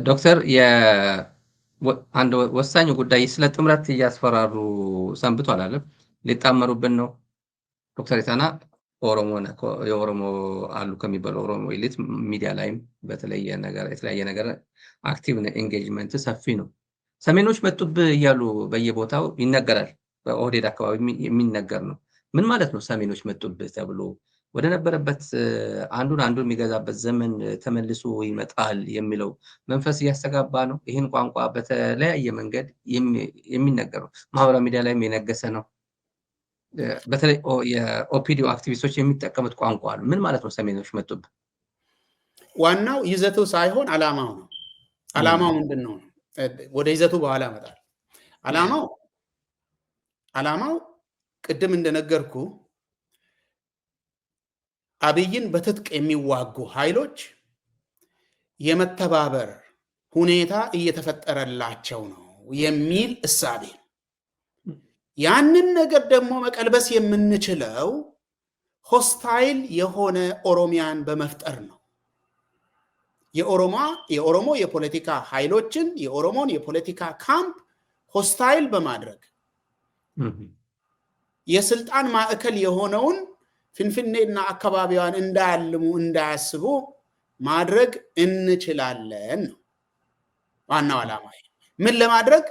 ዶክተር አንድ ወሳኝ ጉዳይ ስለ ጥምረት እያስፈራሩ ሰንብቷል አለ ሊጣመሩብን ነው። ዶክተር ኢታና የኦሮሞ አሉ ከሚባሉ ኦሮሞ ኤሊት ሚዲያ ላይም የተለያየ ነገር አክቲቭ ኤንጌጅመንት ሰፊ ነው። ሰሜኖች መጡብህ እያሉ በየቦታው ይነገራል። በኦህዴድ አካባቢ የሚነገር ነው። ምን ማለት ነው ሰሜኖች መጡብህ ተብሎ? ወደ ነበረበት አንዱን የሚገዛበት ዘመን ተመልሶ ይመጣል የሚለው መንፈስ እያስተጋባ ነው። ይህን ቋንቋ በተለያየ መንገድ የሚነገር ነው። ማህበራዊ ሚዲያ ላይም የነገሰ ነው። በተለይ የኦፒዲዮ አክቲቪስቶች የሚጠቀሙት ቋንቋ ነው። ምን ማለት ነው ሰሜኖች መጡብህ? ዋናው ይዘቱ ሳይሆን አላማው ነው። አላማው ምንድን ነው? ወደ ይዘቱ በኋላ እመጣለሁ። አላማው ቅድም እንደነገርኩ አብይን በትጥቅ የሚዋጉ ኃይሎች የመተባበር ሁኔታ እየተፈጠረላቸው ነው የሚል እሳቤ። ያንን ነገር ደግሞ መቀልበስ የምንችለው ሆስታይል የሆነ ኦሮሚያን በመፍጠር ነው። የኦሮሞ የፖለቲካ ኃይሎችን የኦሮሞን የፖለቲካ ካምፕ ሆስታይል በማድረግ የስልጣን ማዕከል የሆነውን ፍንፍኔና አካባቢዋን እንዳያልሙ እንዳያስቡ ማድረግ እንችላለን ነው ዋናው ዓላማ። ምን ለማድረግ?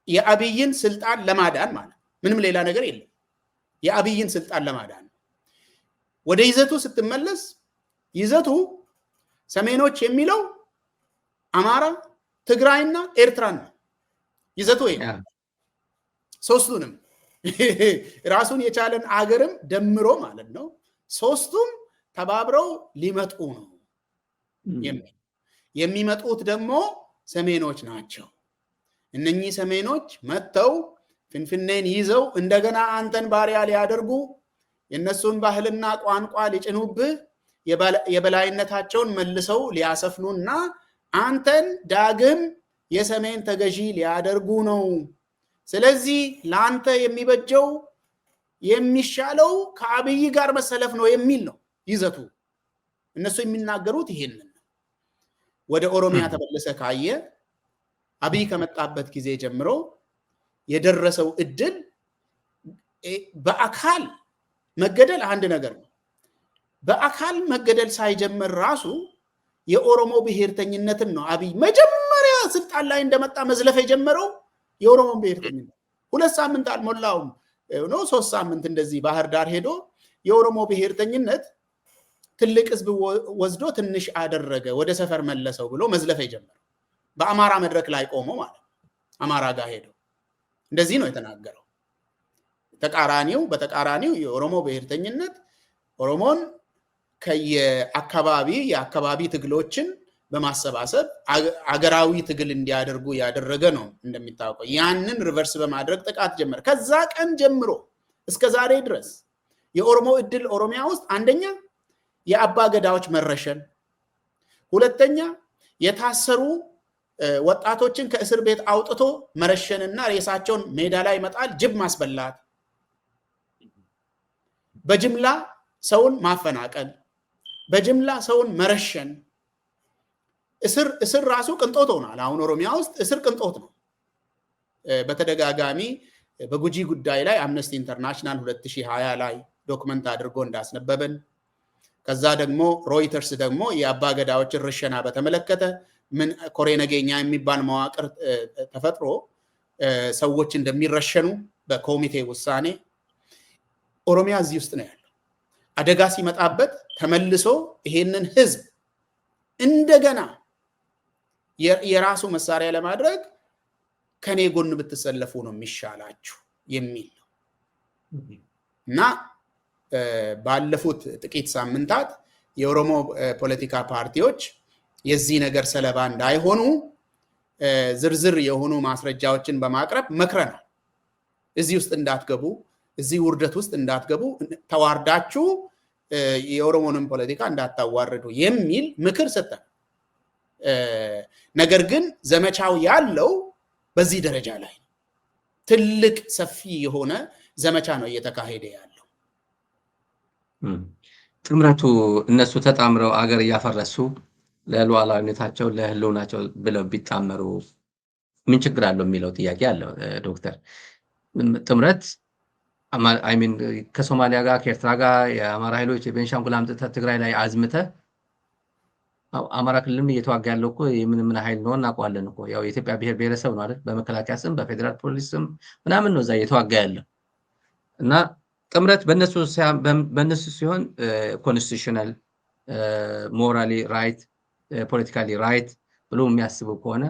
የአብይን ስልጣን ለማዳን ማለት ምንም ሌላ ነገር የለም። የአብይን ስልጣን ለማዳን። ወደ ይዘቱ ስትመለስ ይዘቱ ሰሜኖች የሚለው አማራ፣ ትግራይና ኤርትራን ነው ይዘቱ። ሶስቱንም ራሱን የቻለን አገርም ደምሮ ማለት ነው። ሶስቱም ተባብረው ሊመጡ ነው። የሚመጡት ደግሞ ሰሜኖች ናቸው። እነኚህ ሰሜኖች መጥተው ፍንፍኔን ይዘው እንደገና አንተን ባሪያ ሊያደርጉ የነሱን ባህልና ቋንቋ ሊጭኑብህ የበላይነታቸውን መልሰው ሊያሰፍኑና አንተን ዳግም የሰሜን ተገዢ ሊያደርጉ ነው። ስለዚህ ለአንተ የሚበጀው የሚሻለው ከአብይ ጋር መሰለፍ ነው የሚል ነው ይዘቱ። እነሱ የሚናገሩት ይሄንን ነው። ወደ ኦሮሚያ ተመለሰ ካየ አብይ ከመጣበት ጊዜ ጀምሮ የደረሰው እድል በአካል መገደል አንድ ነገር ነው። በአካል መገደል ሳይጀምር ራሱ የኦሮሞ ብሔርተኝነትን ነው አብይ መጀመሪያ ስልጣን ላይ እንደመጣ መዝለፍ የጀመረው። የኦሮሞ ብሔርተኝነት 2 ሳምንት አልሞላውም ነው 3 ሳምንት እንደዚህ ባህር ዳር ሄዶ የኦሮሞ ብሔርተኝነት ትልቅ ህዝብ ወስዶ ትንሽ አደረገ፣ ወደ ሰፈር መለሰው ብሎ መዝለፍ የጀመረው በአማራ መድረክ ላይ ቆሞ ማለት አማራ ጋር ሄዶ እንደዚህ ነው የተናገረው። በተቃራኒው የኦሮሞ ብሔርተኝነት ኦሮሞን የአካባቢ ትግሎችን በማሰባሰብ አገራዊ ትግል እንዲያደርጉ ያደረገ ነው እንደሚታወቀው። ያንን ሪቨርስ በማድረግ ጥቃት ጀመረ። ከዛ ቀን ጀምሮ እስከ ዛሬ ድረስ የኦሮሞ እድል ኦሮሚያ ውስጥ አንደኛ የአባ ገዳዎች መረሸን፣ ሁለተኛ የታሰሩ ወጣቶችን ከእስር ቤት አውጥቶ መረሸንና ሬሳቸውን ሜዳ ላይ መጣል፣ ጅብ ማስበላት፣ በጅምላ ሰውን ማፈናቀል፣ በጅምላ ሰውን መረሸን። እስር ራሱ ቅንጦት ሆኗል። አሁን ኦሮሚያ ውስጥ እስር ቅንጦት ነው። በተደጋጋሚ በጉጂ ጉዳይ ላይ አምነስቲ ኢንተርናሽናል 2020 ላይ ዶክመንት አድርጎ እንዳስነበበን፣ ከዛ ደግሞ ሮይተርስ ደግሞ የአባ ገዳዎችን ርሸና በተመለከተ ምን ኮሬ ነገኛ የሚባል መዋቅር ተፈጥሮ ሰዎች እንደሚረሸኑ በኮሚቴ ውሳኔ ኦሮሚያ እዚህ ውስጥ ነው ያለው። አደጋ ሲመጣበት ተመልሶ ይሄንን ህዝብ እንደገና የራሱ መሳሪያ ለማድረግ ከኔ ጎን ብትሰለፉ ነው የሚሻላችሁ የሚል ነው እና ባለፉት ጥቂት ሳምንታት የኦሮሞ ፖለቲካ ፓርቲዎች የዚህ ነገር ሰለባ እንዳይሆኑ ዝርዝር የሆኑ ማስረጃዎችን በማቅረብ መክረናል። እዚህ ውስጥ እንዳትገቡ፣ እዚህ ውርደት ውስጥ እንዳትገቡ፣ ተዋርዳችሁ የኦሮሞንም ፖለቲካ እንዳታዋርዱ የሚል ምክር ሰጠን። ነገር ግን ዘመቻው ያለው በዚህ ደረጃ ላይ ትልቅ ሰፊ የሆነ ዘመቻ ነው እየተካሄደ ያለው። ጥምረቱ እነሱ ተጣምረው አገር እያፈረሱ ለሉዓላዊነታቸው ለህልውናቸው ብለው ቢጣመሩ ምን ችግር አለው የሚለው ጥያቄ አለው ዶክተር። ጥምረት አይሚን ከሶማሊያ ጋር ከኤርትራ ጋር የአማራ ኃይሎች የቤንሻንጉል አምጥተህ ትግራይ ላይ አዝምተህ አማራ ክልልም እየተዋጋ ያለው እኮ የምን ኃይል ነው እናውቀዋለን እኮ ያው የኢትዮጵያ ብሔር ብሔረሰብ ነው አይደል? በመከላከያ ስም በፌዴራል ፖሊስ ስም ምናምን ነው እዛ እየተዋጋ ያለው እና ጥምረት በእነሱ ሲሆን ኮንስቲቱሽናል ሞራሊ ራይት ፖለቲካሊ ራይት ብሎ የሚያስቡ ከሆነ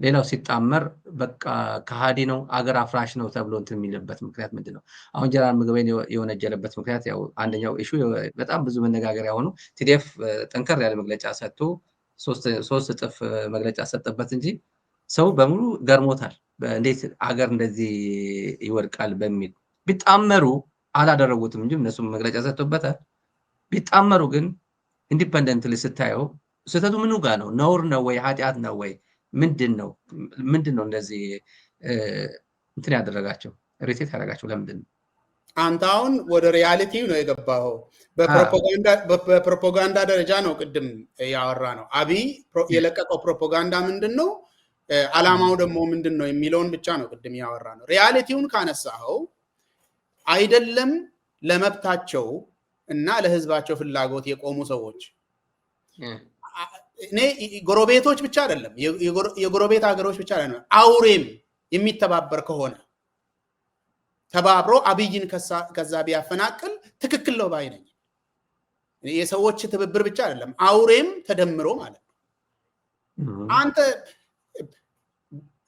ሌላው ሲጣመር በቃ ከሃዲ ነው አገር አፍራሽ ነው ተብሎ እንትን የሚልበት ምክንያት ምንድን ነው? አሁን ጀነራል ምግበይን የወነጀለበት ምክንያት ያው አንደኛው ኢሹ በጣም ብዙ መነጋገሪያ ሆኖ ቲዲኤፍ ጠንከር ያለ መግለጫ ሰጥቶ ሶስት እጥፍ መግለጫ ሰጠበት እንጂ ሰው በሙሉ ገርሞታል። እንዴት አገር እንደዚህ ይወድቃል በሚል ቢጣመሩ አላደረጉትም እንጂ እነሱም መግለጫ ሰጥቶበታል። ቢጣመሩ ግን ኢንዲፔንደንትሊ ስታየው ስህተቱ ምኑ ጋር ነው? ነውር ነው ወይ ኃጢአት ነው ወይ ምንድን ነው እንደዚህ እንትን ያደረጋቸው ሪቴት ያደረጋቸው ለምንድን ነው? አንተ አሁን ወደ ሪያሊቲ ነው የገባው። በፕሮፓጋንዳ ደረጃ ነው ቅድም ያወራ ነው። አብይ የለቀቀው ፕሮፓጋንዳ ምንድን ነው፣ አላማው ደግሞ ምንድን ነው የሚለውን ብቻ ነው ቅድም ያወራ ነው። ሪያሊቲውን ካነሳኸው አይደለም ለመብታቸው እና ለህዝባቸው ፍላጎት የቆሙ ሰዎች እኔ ጎረቤቶች ብቻ አይደለም የጎረቤት ሀገሮች ብቻ አይደለም አውሬም የሚተባበር ከሆነ ተባብሮ አብይን ከዛ ቢያፈናቅል ትክክል ነው ባይ ነኝ። የሰዎች ትብብር ብቻ አይደለም አውሬም ተደምሮ ማለት ነው። አንተ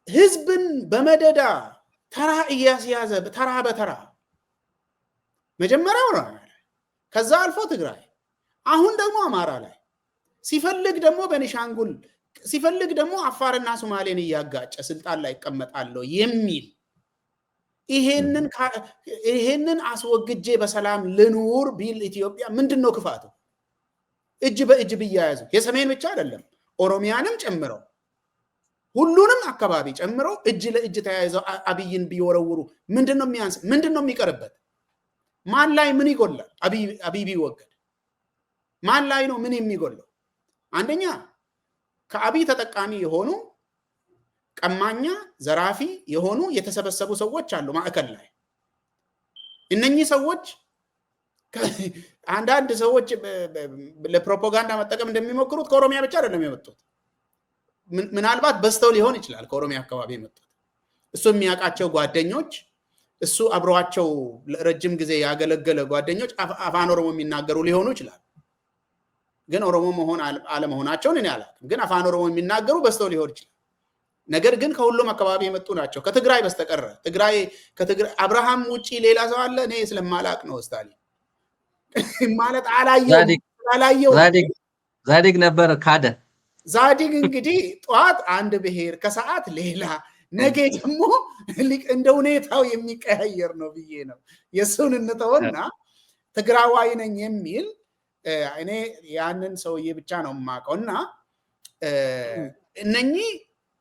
ህዝብን በመደዳ ተራ እያስያዘ ተራ በተራ መጀመሪያው ነው፣ ከዛ አልፎ ትግራይ፣ አሁን ደግሞ አማራ ላይ ሲፈልግ ደግሞ በኒሻንጉል ሲፈልግ ደግሞ አፋርና ሶማሌን እያጋጨ ስልጣን ላይ ይቀመጣለሁ የሚል ይሄንን አስወግጄ በሰላም ልኑር ቢል ኢትዮጵያ ምንድነው ክፋቱ? እጅ በእጅ ቢያያዙ የሰሜን ብቻ አይደለም ኦሮሚያንም ጨምረው ሁሉንም አካባቢ ጨምረው እጅ ለእጅ ተያይዘው አብይን ቢወረውሩ ምንድነው የሚያንስ? ምንድነው የሚቀርበት? ማን ላይ ምን ይጎላል? አብይ ቢወገድ ማን ላይ ነው ምን የሚጎለው? አንደኛ ከአብይ ተጠቃሚ የሆኑ ቀማኛ ዘራፊ የሆኑ የተሰበሰቡ ሰዎች አሉ ማዕከል ላይ። እነኚህ ሰዎች አንዳንድ ሰዎች ለፕሮፓጋንዳ መጠቀም እንደሚሞክሩት ከኦሮሚያ ብቻ አይደለም የመጡት። ምናልባት በስተው ሊሆን ይችላል ከኦሮሚያ አካባቢ የመጡት እሱ የሚያውቃቸው ጓደኞች እሱ አብረዋቸው ለረጅም ጊዜ ያገለገለ ጓደኞች አፋን ኦሮሞ የሚናገሩ ሊሆኑ ይችላል። ግን ኦሮሞ መሆን አለመሆናቸውን እኔ አላውቅም። ግን አፋን ኦሮሞ የሚናገሩ በስተው ሊሆን ይችላል። ነገር ግን ከሁሉም አካባቢ የመጡ ናቸው ከትግራይ በስተቀር። ትግራይ አብርሃም ውጪ ሌላ ሰው አለ? እኔ ስለማላቅ ነው። ስታሊን ማለት አላየው ዛዲግ ነበር ካደ። ዛዲግ እንግዲህ ጠዋት አንድ ብሔር ከሰዓት ሌላ ነገ ደግሞ እንደ ሁኔታው የሚቀያየር ነው ብዬ ነው የሱን እንተውና ትግራዋይ ነኝ የሚል እኔ ያንን ሰውዬ ብቻ ነው የማውቀው። እና እነኚህ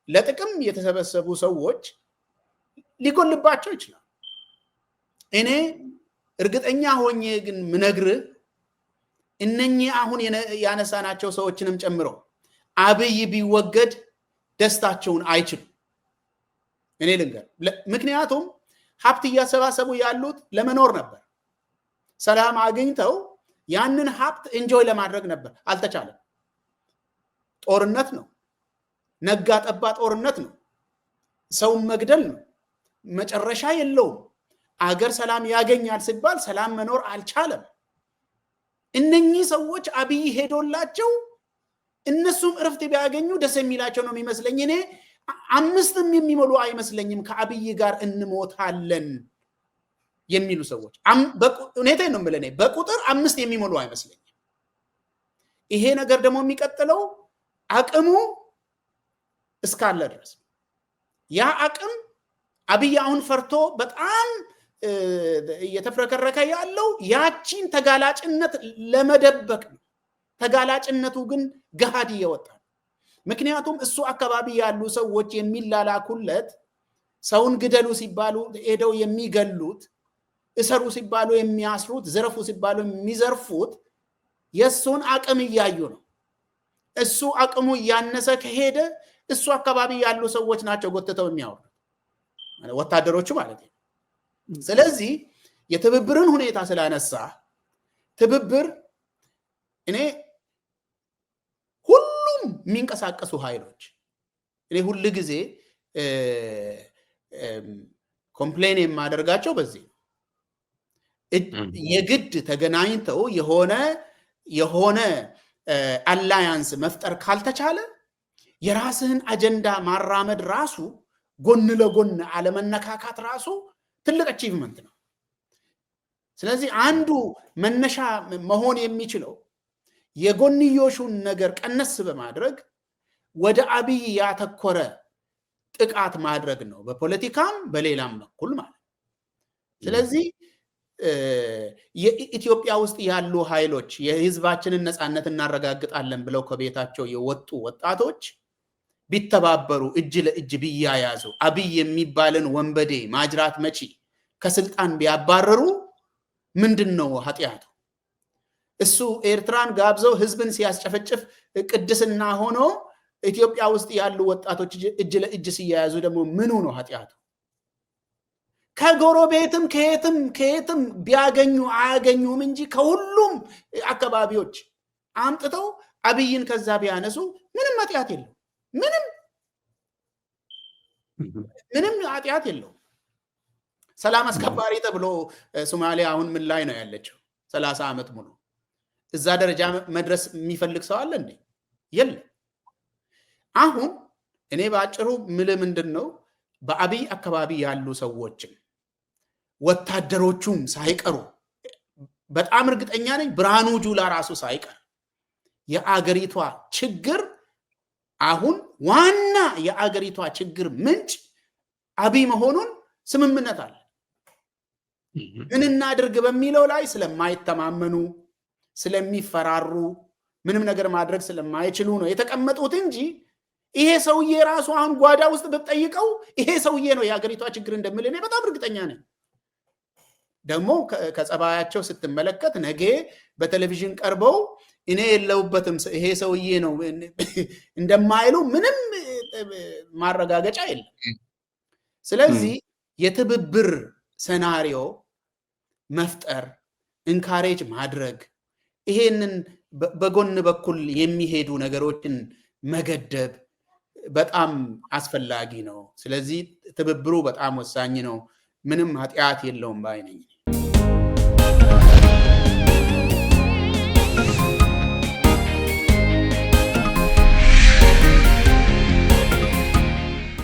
ለጥቅም የተሰበሰቡ ሰዎች ሊጎልባቸው ይችላል። እኔ እርግጠኛ ሆኜ ግን ምነግርህ እነኚህ አሁን ያነሳናቸው ሰዎችንም ጨምሮ አብይ ቢወገድ ደስታቸውን አይችሉም። እኔ ልንገር፣ ምክንያቱም ሀብት እያሰባሰቡ ያሉት ለመኖር ነበር። ሰላም አግኝተው ያንን ሀብት እንጆይ ለማድረግ ነበር። አልተቻለም። ጦርነት ነው፣ ነጋ ጠባ ጦርነት ነው፣ ሰውን መግደል ነው፣ መጨረሻ የለውም። አገር ሰላም ያገኛል ሲባል ሰላም መኖር አልቻለም። እነኚህ ሰዎች አብይ ሄዶላቸው እነሱም እረፍት ቢያገኙ ደስ የሚላቸው ነው የሚመስለኝ። እኔ አምስትም የሚሞሉ አይመስለኝም ከአብይ ጋር እንሞታለን የሚሉ ሰዎች ሁኔታዬን ነው የምልህ። በቁጥር 5 የሚሞሉ አይመስለኝም። ይሄ ነገር ደግሞ የሚቀጥለው አቅሙ እስካለ ድረስ ያ አቅም አብይ አሁን ፈርቶ በጣም እየተፍረከረከ ያለው ያቺን ተጋላጭነት ለመደበቅ ነው። ተጋላጭነቱ ግን ገሃድ እየወጣ ነው። ምክንያቱም እሱ አካባቢ ያሉ ሰዎች የሚላላኩለት ሰውን ግደሉ ሲባሉ ሄደው የሚገሉት፣ እሰሩ ሲባሉ የሚያስሩት፣ ዘረፉ ሲባሉ የሚዘርፉት የሱን አቅም እያዩ ነው። እሱ አቅሙ ያነሰ ከሄደ እሱ አካባቢ ያሉ ሰዎች ናቸው ጎትተው የሚያወሩት ወታደሮቹ ማለት ነው። ስለዚህ የትብብርን ሁኔታ ስላነሳ ትብብር እኔ ሁሉም የሚንቀሳቀሱ ኃይሎች እኔ ሁሉ ጊዜ ኮምፕሌን የማደርጋቸው በዚህ የግድ ተገናኝተው የሆነ አላያንስ መፍጠር ካልተቻለ የራስህን አጀንዳ ማራመድ ራሱ ጎን ለጎን አለመነካካት ራሱ ትልቅ አቺቭመንት ነው። ስለዚህ አንዱ መነሻ መሆን የሚችለው የጎንዮሹን ነገር ቀነስ በማድረግ ወደ አብይ ያተኮረ ጥቃት ማድረግ ነው፣ በፖለቲካም በሌላም በኩል ማለት። ስለዚህ የኢትዮጵያ ውስጥ ያሉ ኃይሎች የህዝባችንን ነፃነት እናረጋግጣለን ብለው ከቤታቸው የወጡ ወጣቶች ቢተባበሩ እጅ ለእጅ ቢያያዙ አብይ የሚባልን ወንበዴ ማጅራት መቺ ከስልጣን ቢያባረሩ ምንድነው ኃጢአቱ? እሱ ኤርትራን ጋብዘው ህዝብን ሲያስጨፈጭፍ ቅድስና ሆኖ ኢትዮጵያ ውስጥ ያሉ ወጣቶች እጅ ለእጅ ሲያያዙ ደግሞ ምኑ ነው ኃጢአቱ? ከጎረቤትም ከየትም ቢያገኙ አያገኙም እንጂ ከሁሉም አካባቢዎች አምጥተው አብይን ከዛ ቢያነሱ ምንም ኃጢአት የለው። ምንም ኃጢአት የለው። ሰላም አስከባሪ ተብሎ ሶማሊያ አሁን ምን ላይ ነው ያለችው? 30 ዓመት ሙሉ እዛ ደረጃ መድረስ የሚፈልግ ሰው አለ እንዴ? የለም። አሁን እኔ ባጭሩ ምንድነው በአብይ አካባቢ ያሉ ሰዎችም ወታደሮቹም ሳይቀሩ በጣም እርግጠኛ ነኝ ብርሃኑ ጁላ ራሱ ሳይቀር የአገሪቷ ችግር አሁን ዋና የአገሪቷ ችግር ምንጭ አብይ መሆኑን ስምምነት አለ። ምን እናድርግ በሚለው ላይ ስለማይተማመኑ ስለሚፈራሩ ምንም ነገር ማድረግ ስለማይችሉ ነው የተቀመጡት እንጂ ይሄ ሰውዬ ራሱ አሁን ጓዳ ውስጥ ብትጠይቀው ይሄ ሰውዬ ነው የአገሪቷ ችግር እንደምል እኔ በጣም እርግጠኛ ነኝ። ደግሞ ከጸባያቸው ስትመለከት ነገ በቴሌቪዥን ቀርበው እኔ የለውበትም ይሄ ሰውዬ ነው እንደማይሉ ምንም ማረጋገጫ የለም። ስለዚህ የትብብር ሴናሪዮ መፍጠር ኢንካሬጅ ማድረግ ይሄንን በጎን በኩል የሚሄዱ ነገሮችን መገደብ በጣም አስፈላጊ ነው። ስለዚህ ትብብሩ በጣም ወሳኝ ነው። ምንም ኃጢአት የለውም ባይ ነኝ።